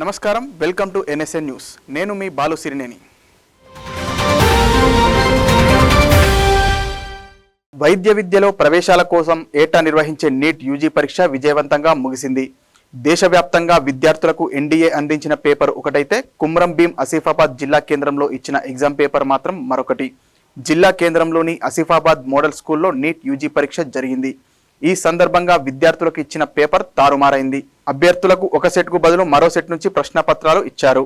నమస్కారం, welcome to NSN news. నేను మీ బాలు సిరినేని. వైద్య విద్యలో ప్రవేశాల కోసం ఏటా నిర్వహించే నీట్ యూజీ పరీక్ష విజయవంతంగా ముగిసింది. దేశవ్యాప్తంగా విద్యార్థులకు ఎన్డీఏ అందించిన పేపర్ ఒకటైతే కుమ్రం భీం ఆసిఫాబాద్ జిల్లా కేంద్రంలో ఇచ్చిన ఎగ్జామ్ పేపర్ మాత్రం మరొకటి. జిల్లా కేంద్రంలోని ఆసిఫాబాద్ మోడల్ స్కూల్లో నీట్ యూజీ పరీక్ష జరిగింది. ఈ సందర్భంగా విద్యార్థులకు ఇచ్చిన పేపర్ తారుమారైంది. అభ్యర్థులకు ఒక సెట్కు బదులు మరో సెట్ నుంచి ప్రశ్నపత్రాలు ఇచ్చారు.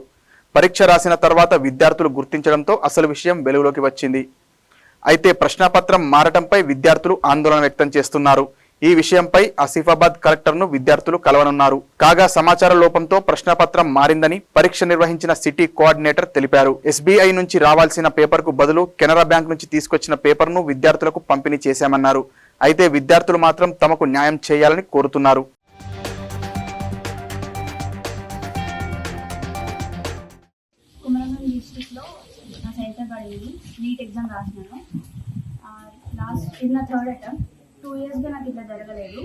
పరీక్ష రాసిన తర్వాత విద్యార్థులు గుర్తించడంతో అసలు విషయం వెలుగులోకి వచ్చింది. అయితే ప్రశ్నపత్రం మారటంపై విద్యార్థులు ఆందోళన వ్యక్తం చేస్తున్నారు. ఈ విషయంపై ఆసిఫాబాద్ కలెక్టర్ను విద్యార్థులు కలవనున్నారు. కాగా సమాచార లోపంతో ప్రశ్నపత్రం మారిందని పరీక్ష నిర్వహించిన సిటీ కోఆర్డినేటర్ తెలిపారు. ఎస్బీఐ నుంచి రావాల్సిన పేపర్కు బదులు కెనరా బ్యాంక్ నుంచి తీసుకొచ్చిన పేపర్ను విద్యార్థులకు పంపిణీ చేశామన్నారు. అయితే విద్యార్థులు మాత్రం తమకు న్యాయం చేయాలని కోరుతున్నారు. NEET exam రాసినాను. లాస్ట్ ఇది నా థర్డ్ అటెంప్ట్. 2 ఇయర్స్గా నాకు ఇట్లా జరగలేదు.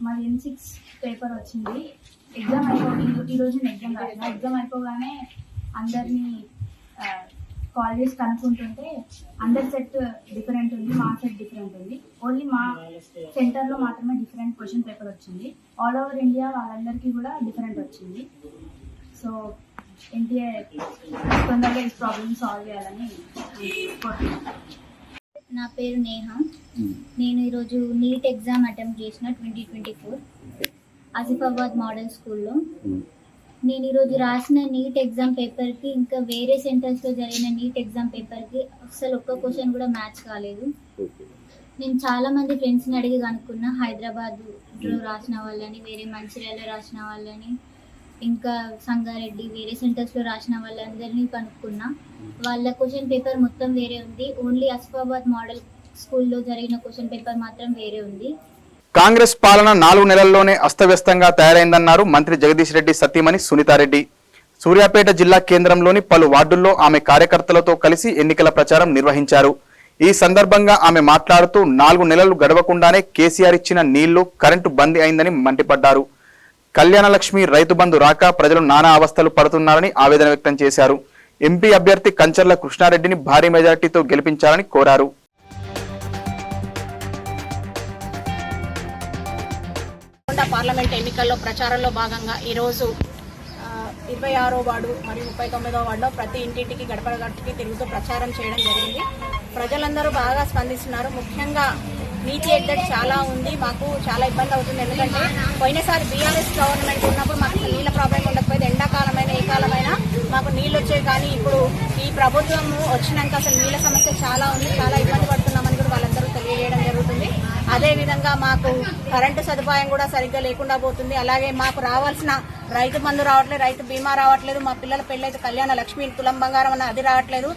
మరి N6 పేపర్ వచ్చింది. ఎగ్జామ్ ఈరోజు నేను ఎగ్జామ్ రాసిన. ఎగ్జామ్ అయిపోగానే అందరినీ కాల్ చేసి కనుక్కుంటుంటే అందరి సెట్ డిఫరెంట్ ఉంది, మా సెట్ డిఫరెంట్ ఉంది. ఓన్లీ మా సెంటర్లో మాత్రమే డిఫరెంట్ క్వశ్చన్ పేపర్ వచ్చింది. ఆల్ ఓవర్ ఇండియా వాళ్ళందరికీ కూడా డిఫరెంట్ వచ్చింది. సో ఎన్టీఏ తొందరగా ఈ ప్రాబ్లమ్ సాల్వ్ చేయాలని కోరుతున్నాను. నా పేరు నేహ. నేను ఈరోజు నీట్ ఎగ్జామ్ అటెంప్ట్ చేసిన 2024 ఆసిఫాబాద్ మోడల్ స్కూల్లో. నేను ఈరోజు రాసిన నీట్ ఎగ్జామ్ పేపర్కి ఇంకా వేరే సెంటర్స్లో జరిగిన నీట్ ఎగ్జామ్ పేపర్కి అసలు ఒక్క క్వశ్చన్ కూడా మ్యాచ్ కాలేదు. నేను చాలామంది ఫ్రెండ్స్ని అడిగి కనుక్కున్నా. హైదరాబాద్లో రాసిన వాళ్ళని, వేరే మంచిర్యాలలో రాసిన వాళ్ళని, ఇంకా సంగారెడ్డి వేరే సెంటర్స్లో రాసిన వాళ్ళందరినీ కనుక్కున్నా. వాళ్ళ క్వశ్చన్ పేపర్ మొత్తం వేరే ఉంది. ఓన్లీ ఆసిఫాబాద్ మోడల్ స్కూల్లో జరిగిన క్వశ్చన్ పేపర్ మాత్రం వేరే ఉంది. కాంగ్రెస్ పాలన 4 నెలల్లోనే అస్తవ్యస్తంగా తయారైందన్నారు మంత్రి జగదీష్ రెడ్డి సతీమణి సునీతారెడ్డి. సూర్యాపేట జిల్లా కేంద్రంలోని పలు వార్డుల్లో ఆమె కార్యకర్తలతో కలిసి ఎన్నికల ప్రచారం నిర్వహించారు. ఈ సందర్భంగా ఆమె మాట్లాడుతూ 4 నెలలు గడవకుండానే కేసీఆర్ ఇచ్చిన నీళ్లు, కరెంటు బందీ అయిందని మండిపడ్డారు. కళ్యాణలక్ష్మి, రైతు బంధు రాక ప్రజలు నానా అవస్థలు పడుతున్నారని ఆవేదన వ్యక్తం చేశారు. ఎంపీ అభ్యర్థి కంచర్ల కృష్ణారెడ్డిని భారీ మెజార్టీతో గెలిపించాలని కోరారు. పార్లమెంట్ ఎన్నికల్లో ప్రచారంలో భాగంగా ఈరోజు 26వ వార్డు మరియు 39వ వార్డులో ప్రతి ఇంటింటికి గడప గడపకి తిరుగుతూ ప్రచారం చేయడం జరిగింది. ప్రజలందరూ బాగా స్పందిస్తున్నారు. ముఖ్యంగా నీటి ఎద్దడి చాలా ఉంది. మాకు చాలా ఇబ్బంది అవుతుంది. ఎందుకంటే పోయినసారి బీఆర్ఎస్ గవర్నమెంట్ ఉన్నప్పుడు మాకు నీళ్ళ ప్రాబ్లం ఉండకపోతే ఎండాకాలమైనా ఏ కాలమైనా మాకు నీళ్ళు వచ్చేవి. కానీ ఇప్పుడు ఈ ప్రభుత్వం వచ్చినాక అసలు నీళ్ళ సమస్య చాలా ఉంది. చాలా ఇబ్బంది పడుతున్నామని కూడా వాళ్ళందరూ తెలియజేయడం జరుగుతుంది. అదేవిధంగా మాకు కరెంటు సదుపాయం కూడా సరిగ్గా లేకుండా పోతుంది. అలాగే మాకు రావాల్సిన రైతు బంధు రావట్లేదు, రైతు బీమా రావట్లేదు. మా పిల్లల పెళ్ళైతే కళ్యాణ లక్ష్మి తులం బంగారం అన్న అది రావట్లేదు.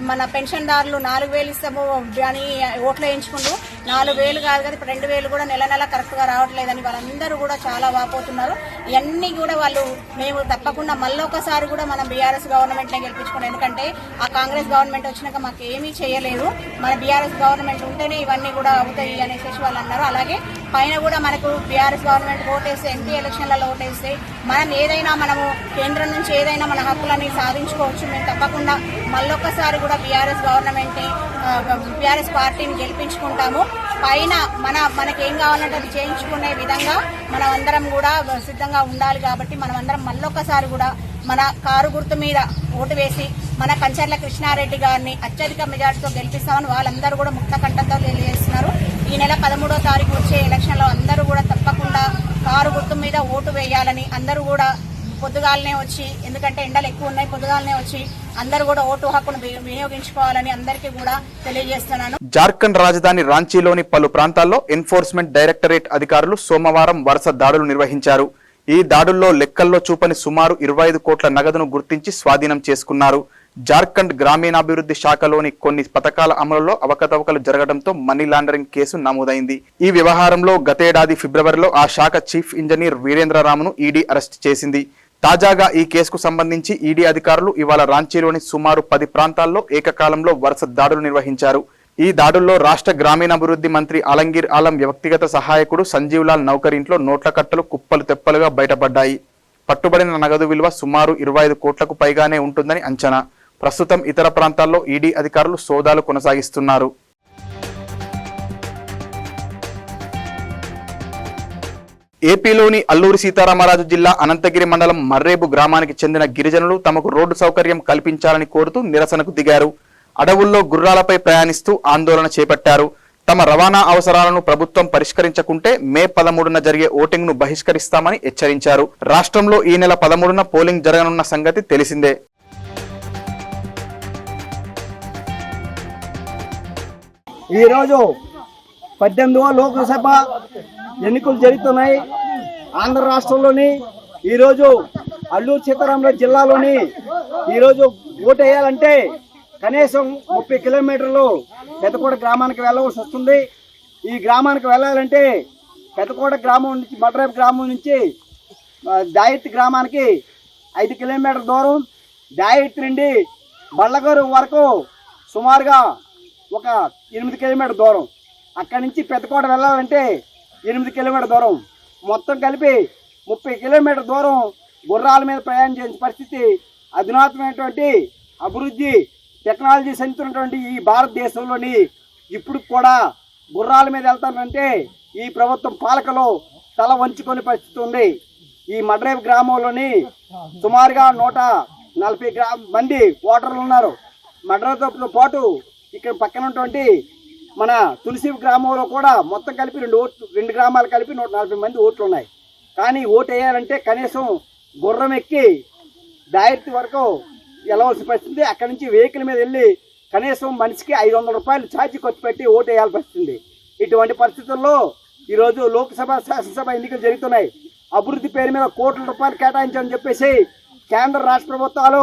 మన పెన్షన్దారులు 4,000 ఇస్తాము అని ఓట్లు వేయించుకుంటూ 4,000 కాదు కదా, ఇప్పుడు 2,000 కూడా నెల నెల కరెక్ట్గా రావట్లేదని వాళ్ళందరూ కూడా చాలా వాపోతున్నారు. ఇవన్నీ కూడా వాళ్ళు మేము తప్పకుండా మళ్ళొకసారి కూడా మనం బీఆర్ఎస్ గవర్నమెంట్నే గెలిపించుకున్నాం. ఎందుకంటే ఆ కాంగ్రెస్ గవర్నమెంట్ వచ్చినాక మాకు ఏమీ చేయలేదు. మన బీఆర్ఎస్ గవర్నమెంట్ ఉంటేనే ఇవన్నీ కూడా అవుతాయి అనేసి వాళ్ళు అన్నారు. అలాగే పైన కూడా మనకు బీఆర్ఎస్ గవర్నమెంట్ ఓటేస్తే, ఎంపీ ఎలక్షన్లలో ఓటేస్తే మనం ఏదైనా మనము కేంద్రం నుంచి ఏదైనా మన హక్కులని సాధించుకోవచ్చు. మేము తప్పకుండా మళ్ళొక్కసారి కూడా బీఆర్ఎస్ గవర్నమెంట్ని, బీఆర్ఎస్ పార్టీని గెలిపించుకుంటాము. పైన మనకేం కావాలంటే అది చేయించుకునే విధంగా మనం అందరం కూడా సిద్ధంగా ఉండాలి. కాబట్టి మనం అందరం మళ్ళొక్కసారి కూడా మన కారు గుర్తు మీద ఓటు వేసి మన కంచర్ల కృష్ణారెడ్డి గారిని అత్యధిక మెజార్టీతో గెలిపిస్తామని వాళ్ళందరూ కూడా ముక్త కంఠంతో తెలియజేస్తున్నారు. ఈ నెల 13వ తారీఖు వచ్చే ఎలక్షన్లో అందరూ కూడా తప్పకుండా కారు గుర్తు మీద ఓటు వేయాలని అందరూ కూడా పొద్దుగాలనే వచ్చి, ఎందుకంటే ఎండలు ఎక్కువ ఉన్నాయి, పొద్దుగాలనే వచ్చి అందరూ కూడా ఓటు హక్కును వినియోగించుకోవాలని అందరికీ కూడా తెలియజేస్తున్నాను. జార్ఖండ్ రాజధాని రాంచీలోని పలు ప్రాంతాల్లో ఎన్ఫోర్స్మెంట్ డైరెక్టరేట్ అధికారులు సోమవారం వరుస దాడులు నిర్వహించారు. ఈ దాడుల్లో లెక్కల్లో చూపని సుమారు 25 కోట్ల నగదును గుర్తించి స్వాధీనం చేసుకున్నారు. జార్ఖండ్ గ్రామీణాభివృద్ధి శాఖలోని కొన్ని పథకాల అమలులో అవకతవకలు జరగడంతో మనీ లాండరింగ్ కేసు నమోదైంది. ఈ వ్యవహారంలో గతేడాది ఫిబ్రవరిలో ఆ శాఖ చీఫ్ ఇంజనీర్ వీరేంద్రరామును ఈడీ అరెస్ట్ చేసింది. తాజాగా ఈ కేసుకు సంబంధించి ఈడీ అధికారులు ఇవాళ రాంచీలోని సుమారు 10 ప్రాంతాల్లో ఏకకాలంలో వరుస దాడులు నిర్వహించారు. ఈ దాడుల్లో రాష్ట్ర గ్రామీణాభివృద్ధి మంత్రి ఆలంగీర్ ఆలం వ్యక్తిగత సహాయకుడు సంజీవ్ లాల్ నౌకర్ ఇంట్లో నోట్ల కట్టలు కుప్పలు తెప్పలుగా బయటపడ్డాయి. పట్టుబడిన నగదు విలువ సుమారు 25 కోట్లకు పైగానే ఉంటుందని అంచనా. ప్రస్తుతం ఇతర ప్రాంతాల్లో ఈడీ అధికారులు సోదాలు కొనసాగిస్తున్నారు. ఏపీలోని అల్లూరి సీతారామరాజు జిల్లా అనంతగిరి మండలం మర్రేబు గ్రామానికి చెందిన గిరిజనులు తమకు రోడ్డు సౌకర్యం కల్పించాలని కోరుతూ నిరసనకు దిగారు. అడవుల్లో గుర్రాలపై ప్రయాణిస్తూ ఆందోళన చేపట్టారు. తమ రవాణా అవసరాలను ప్రభుత్వం పరిష్కరించకుంటే మే 13న జరిగే ఓటింగ్ ను బహిష్కరిస్తామని హెచ్చరించారు. రాష్ట్రంలో ఈ నెల 13న పోలింగ్ జరగనున్న సంగతి తెలిసిందే. ఈరోజు 18వ లోక్సభ ఎన్నికలు జరుగుతున్నాయి. ఆంధ్ర రాష్ట్రంలోని ఈరోజు అల్లూరు సీతారామరాజు జిల్లాలోని ఈరోజు ఓటు వేయాలంటే కనీసం 30 కిలోమీటర్లు పెద్దకోట గ్రామానికి వెళ్ళవలసి వస్తుంది. ఈ గ్రామానికి వెళ్ళాలంటే పెద్దకోట గ్రామం నుంచి మడ్రేపు గ్రామం నుంచి దాయిత్ గ్రామానికి 5 కిలోమీటర్ల దూరం, దాయిత్ నుండి బళ్ళగారు వరకు సుమారుగా ఒక 8 కిలోమీటర్ల దూరం, అక్కడి నుంచి పెద్దకోట వెళ్ళాలంటే 8 కిలోమీటర్ల దూరం, మొత్తం కలిపి 30 కిలోమీటర్ల దూరం గుర్రాల మీద ప్రయాణం చేసే పరిస్థితి. అధునాతమైనటువంటి అభివృద్ధి టెక్నాలజీ చెందుతున్నటువంటి ఈ భారతదేశంలోని ఇప్పుడు కూడా గుర్రాల మీద వెళ్తానంటే ఈ ప్రభుత్వం పాలకలో తల వంచుకొని పరిస్థితి ఉంది. ఈ మడ్రేపు గ్రామంలోని సుమారుగా 140 మంది ఓటర్లు ఉన్నారు. మడ్రేపుతో పాటు ఇక్కడ పక్కన ఉన్నటువంటి మన తులసి గ్రామంలో కూడా మొత్తం కలిపి 2 గ్రామాలు కలిపి 140 మంది ఓట్లు ఉన్నాయి. కానీ ఓటు వేయాలంటే కనీసం గుర్రం ఎక్కి దాయితీ వరకు వెళ్ళవలసిన పరిస్థితి. అక్కడి నుంచి వెహికల్ మీద వెళ్ళి కనీసం మనిషికి 500 రూపాయలు ఛార్జీ ఖర్చు పెట్టి ఓటు వేయాల్సి వస్తుంది. ఇటువంటి పరిస్థితుల్లో ఈరోజు లోక్సభ శాసనసభ ఎన్నికలు జరుగుతున్నాయి. అభివృద్ధి పేరు మీద కోట్ల రూపాయలు కేటాయించాలని చెప్పేసి కేంద్ర రాష్ట్ర ప్రభుత్వాలు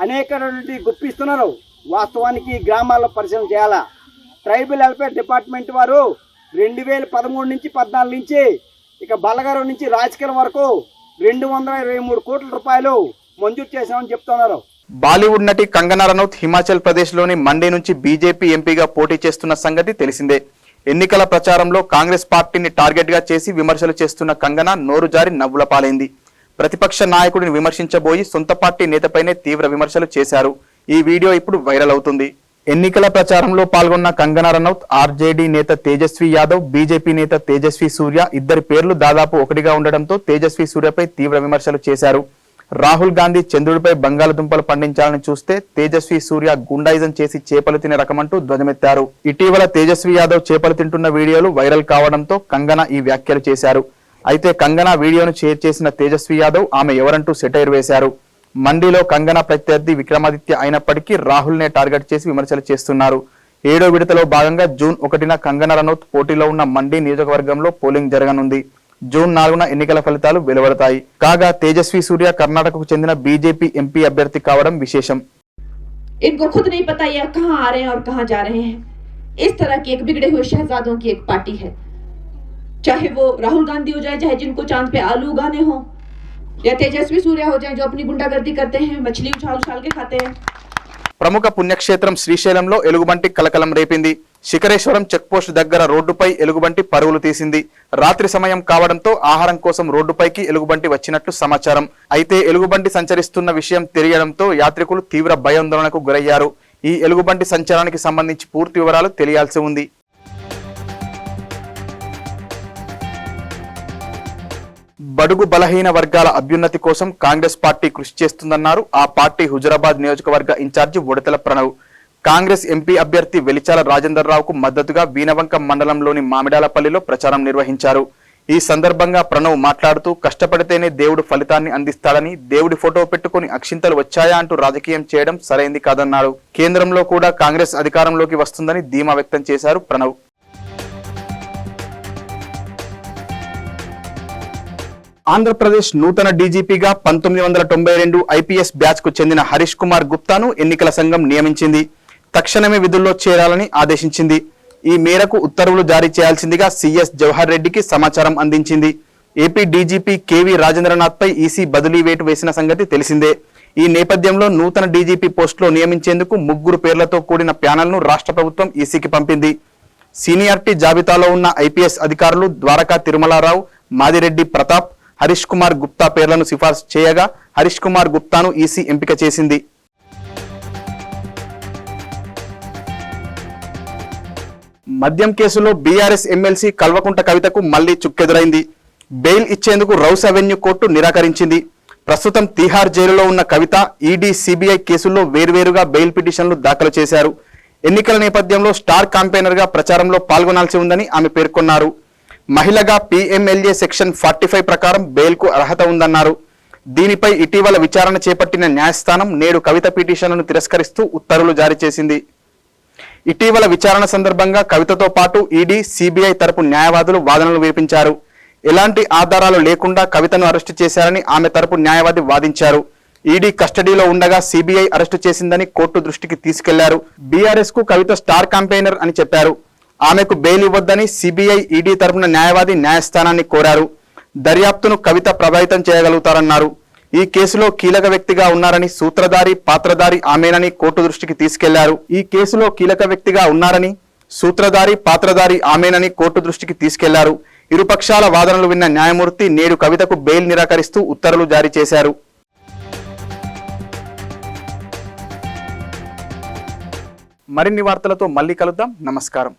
అనేకటువంటి గుప్పిస్తున్నారు. వాస్తవానికి గ్రామాల్లో పరిశీలన చేయాలా. ట్రైబల్ వెల్ఫేర్ డిపార్ట్మెంట్ వారు 2013 నుంచి 14 నుంచి ఇక బల్లగారు నుంచి రాజకీయాల వరకు 223 కోట్ల రూపాయలు మంజూరు చేశామని చెప్తున్నారు. బాలీవుడ్ నటి కంగనా రనౌత్ హిమాచల్ ప్రదేశ్ లోని మండి నుంచి బీజేపీ ఎంపీగా పోటీ చేస్తున్న సంగతి తెలిసిందే. ఎన్నికల ప్రచారంలో కాంగ్రెస్ పార్టీని టార్గెట్ గా చేసి విమర్శలు చేస్తున్న కంగనా నోరు జారి నవ్వుల పాలైంది. ప్రతిపక్ష నాయకుడిని విమర్శించబోయి సొంత పార్టీ నేతపైనే తీవ్ర విమర్శలు చేశారు. ఈ వీడియో ఇప్పుడు వైరల్ అవుతుంది. ఎన్నికల ప్రచారంలో పాల్గొన్న కంగనా రనౌత్ ఆర్జేడీ నేత తేజస్వి యాదవ్, బీజేపీ నేత తేజస్వి సూర్య ఇద్దరి పేర్లు దాదాపు ఒకటిగా ఉండడంతో తేజస్వి సూర్యపై తీవ్ర విమర్శలు చేశారు. రాహుల్ గాంధీ చంద్రుడిపై బంగాళదుంపలు పండించాలని చూస్తే తేజస్వి సూర్య గుండాయిజం చేసి చేపలు తినే రకమంటూ ధ్వజమెత్తారు. ఇటీవల తేజస్వి యాదవ్ చేపలు తింటున్న వీడియోలు వైరల్ కావడంతో కంగనా ఈ వ్యాఖ్యలు చేశారు. అయితే కంగనా వీడియోను షేర్ చేసిన తేజస్వి యాదవ్ ఆమె ఎవరంటూ సెటైర్ వేశారు. మండిలో కంగనా ప్రత్యర్థి విక్రమాదిత్య అయినప్పటికీ రాహుల్ నే టార్గెట్ చేసి విమర్శలు చేస్తున్నారు. 7వ విడతలో భాగంగా జూన్ 1న కంగనా రనౌత్ పోటీలో ఉన్న మండి నియోజకవర్గంలో పోలింగ్ జరగనుంది. జూన్ 4న ఎన్నికల ఫలితాలు వెలువడతాయి. కాగా తేజస్వి సూర్య కర్ణాటకకు చెందిన బీజేపీ ఎంపీ అభ్యర్థి కావడం విశేషం. इनको खुद नहीं पता ये कहां आ रहे हैं और कहां जा रहे हैं. इस तरह की एक बिगड़े हुए शहजादों की एक पार्टी है. चाहे वो राहुल गांधी हो जाए, चाहे जिनको चांद पे आलू उगाने हो, या तेजस्वी सूर्या हो जाए जो अपनी गुंडागर्दी करते हैं, मछली उछाल उछाल के खाते हैं. ప్రముఖ పుణ్యక్షేత్రం శ్రీశైలంలో ఎలుగుబంటి కలకలం రేపింది. శిఖరేశ్వరం చెక్పోస్ట్ దగ్గర రోడ్డుపై ఎలుగుబంటి పరుగులు తీసింది. రాత్రి సమయం కావడంతో ఆహారం కోసం రోడ్డుపైకి ఎలుగుబంటి వచ్చినట్లు సమాచారం. అయితే ఎలుగుబంటి సంచరిస్తున్న విషయం తెలియడంతో యాత్రికులు తీవ్ర భయాందోళనకు గురయ్యారు. ఈ ఎలుగుబంటి సంచారానికి సంబంధించి పూర్తి వివరాలు తెలియాల్సి ఉంది. బడుగు బలహీన వర్గాల అభ్యున్నతి కోసం కాంగ్రెస్ పార్టీ కృషి చేస్తుందన్నారు ఆ పార్టీ హుజురాబాద్ నియోజకవర్గ ఇన్ఛార్జి బొడతల ప్రణవ్. కాంగ్రెస్ ఎంపీ అభ్యర్థి వెలిచాల రాజేందర్ రావుకు మద్దతుగా వీనవంక మండలంలోని మామిడాలపల్లిలో ప్రచారం నిర్వహించారు. ఈ సందర్భంగా ప్రణవ్ మాట్లాడుతూ కష్టపడితేనే దేవుడు ఫలితాన్ని అందిస్తాడని, దేవుడి ఫోటో పెట్టుకుని అక్షింతలు వచ్చాయా అంటూ రాజకీయం చేయడం సరైంది కాదన్నారు. కేంద్రంలో కూడా కాంగ్రెస్ అధికారంలోకి వస్తుందని ధీమా వ్యక్తం చేశారు ప్రణవ్. ఆంధ్రప్రదేశ్ నూతన డీజీపీగా 1992 ఐపీఎస్ బ్యాచ్ కు చెందిన హరీష్ కుమార్ గుప్తాను ఎన్నికల సంఘం నియమించింది. తక్షణమే విధుల్లో చేరాలని ఆదేశించింది. ఈ మేరకు ఉత్తర్వులు జారీ చేయాల్సిందిగా సిఎస్ జవహర్ రెడ్డికి సమాచారం అందించింది. ఏపీ డీజీపీ కేవీ రాజేంద్రనాథ్ పై ఈసీ బదిలీ వేటు వేసిన సంగతి తెలిసిందే. ఈ నేపథ్యంలో నూతన డీజీపీ పోస్టులో నియమించేందుకు 3 పేర్లతో కూడిన ప్యానెల్ ను రాష్ట్ర ప్రభుత్వం ఈసీకి పంపింది. సీనియారిటీ జాబితాలో ఉన్న ఐపీఎస్ అధికారులు ద్వారకా తిరుమలారావు, మాదిరెడ్డి ప్రతాప్, హరీష్ కుమార్ గుప్తా పేర్లను సిఫార్సు చేయగా హరీష్ కుమార్ గుప్తాను ఈసీ ఎంపిక చేసింది. మద్యం కేసులో బీఆర్ఎస్ ఎమ్మెల్సీ కల్వకుంట కవితకు మళ్లీ చుక్కెదురైంది. బెయిల్ ఇచ్చేందుకు రౌస్ అవెన్యూ కోర్టు నిరాకరించింది. ప్రస్తుతం తిహార్ జైలులో ఉన్న కవిత ఈడీ, సిబిఐ కేసుల్లో వేర్వేరుగా బెయిల్ పిటిషన్లు దాఖలు చేశారు. ఎన్నికల నేపథ్యంలో స్టార్ క్యాంపెయినర్గా ప్రచారంలో పాల్గొనాల్సి ఉందని ఆమె పేర్కొన్నారు. మహిళగా పీఎంఎల్ఏ సెక్షన్ 45 ప్రకారం బెయిల్కు అర్హత ఉందన్నారు. దీనిపై ఇటీవల విచారణ చేపట్టిన న్యాయస్థానం నేడు కవిత పిటిషన్లను తిరస్కరిస్తూ ఉత్తర్వులు జారీ చేసింది. ఇటీవల విచారణ సందర్భంగా కవితతో పాటు ఈడీ, సిబిఐ తరపు న్యాయవాదులు వాదనలు వినిపించారు. ఎలాంటి ఆధారాలు లేకుండా కవితను అరెస్టు చేశారని ఆమె తరపు న్యాయవాది వాదించారు. ఈడీ కస్టడీలో ఉండగా సిబిఐ అరెస్టు చేసిందని కోర్టు దృష్టికి తీసుకెళ్లారు. బీఆర్ఎస్ కు కవిత స్టార్ క్యాంపెయినర్ అని చెప్పారు. ఆమెకు బెయిల్ ఇవ్వొద్దని సిబిఐ, ఈడీ తరపున న్యాయవాది న్యాయస్థానాన్ని కోరారు. దర్యాప్తును కవిత ప్రభావితం చేయగలుగుతారన్నారు. ఈ కేసులో కీలక వ్యక్తిగా ఉన్నారని, సూత్రధారి, పాత్రధారి ఆమెనని కోర్టు దృష్టికి తీసుకెళ్లారు. ఈ కేసులో కీలక వ్యక్తిగా ఉన్నారని, సూత్రధారి, పాత్రధారి ఆమెనని కోర్టు దృష్టికి తీసుకెళ్లారు. ఇరుపక్షాల వాదనలు విన్న న్యాయమూర్తి నేడు కవితకు బెయిల్ నిరాకరిస్తూ ఉత్తర్వులు జారీ చేశారు. మరిన్ని వార్తలతో మళ్ళీ కలుద్దాం. నమస్కారం.